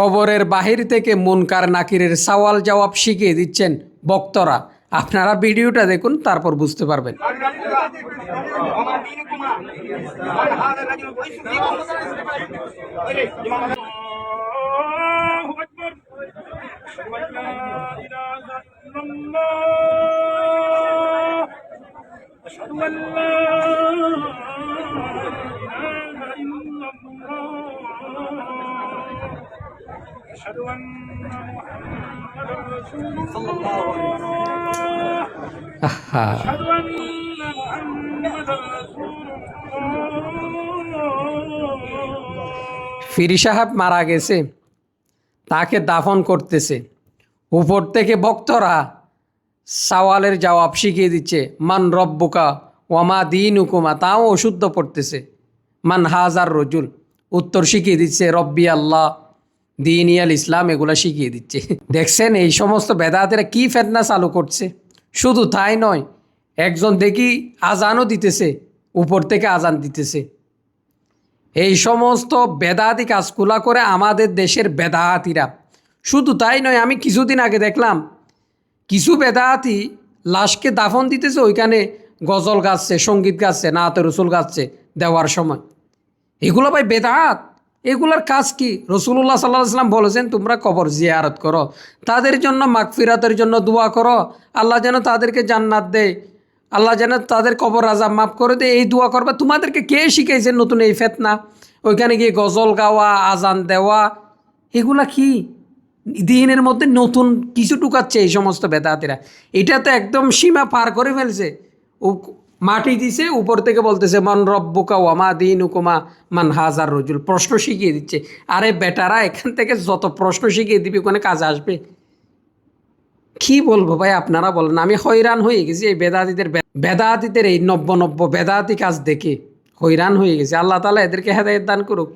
কবরের বাহির থেকে মুনকার নাকিরের সওয়াল জবাব শিখিয়ে দিচ্ছেন বক্তরা। আপনারা ভিডিওটা দেখুন, তারপর বুঝতে পারবেন। أشهد أن محمدا رسول الله আহা, أشهد أن محمدا رسول الله ফিরি সাহেব মারা গেছে, তাকে দাফন করতেছে। উপর থেকে বক্তরা সওয়ালের জবাব শিখিয়ে দিচ্ছে, মান রব্বুকা ওয়ামা দীনুকুমা, তাও অশুদ্ধ পড়তেছে। মান হাজার রজুল, উত্তর শিখিয়ে দিচ্ছে রব্বি আল্লাহ দিনিয়াল ইসলাম, এগুলা শিখিয়ে দিচ্ছে। দেখছেন এই সমস্ত বেদাতেরা কি ফেতনা চালু করছে। শুধু তাই নয়, একজন দেখি আজানও দিতেছে, উপর থেকে আজান দিতেছে। এই সমস্ত বেদাতি কাজগুলা করে আমাদের দেশের বেদাতিরা। শুধু তাই নয়, আমি কিছুদিন আগে দেখলাম কিছু বেদাতি লাশকে দাফন দিতেছে, ওইখানে গজল গাচ্ছে, সঙ্গীত গাচ্ছে, নাতে রসুল গাচ্ছে দেওয়ার সময়। এগুলো ভাই বেদাত। এগুলোর কাজ কি? রসুল্লাহ সাল্লাহ সাল্লাম বলেছেন তোমরা কবর জিয়ারত করো, তাদের জন্য মাগফিরাতের জন্য দোয়া করো, আল্লাহ যেন তাদেরকে জান্নাত দেয়, আল্লাহ যেন তাদের কবর আযাব মাফ করে দেয়, এই দোয়া করবা। তোমাদেরকে কে শিখাইছে নতুন এই ফেতনা? ওইখানে গিয়ে গজল গাওয়া, আজান দেওয়া, এগুলা কি দিনের মধ্যে নতুন কিছু টুকাচ্ছে এই সমস্ত বেদাতিরা। এটা তো একদম সীমা পার করে ফেলছে। ও মাটি দিছে, উপর থেকে বলতেছে মান রব্বুকা ওয়ামা দীনুকুমা মান হাজার রজুল, প্রশ্ন শিখিয়ে দিচ্ছে। আরে বেটারা, এখান থেকে যত প্রশ্ন শিখিয়ে দিবি ওখানে কাজে আসবে? কি বলবো ভাই, আপনারা বলেন। আমি হয়রান হয়ে গেছি এই বেদাতিদের এই নব্য বেদাতি কাজ দেখে হয়রান হয়ে গেছি। আল্লাহ তাআলা এদেরকে হেদায়েত দান করুক।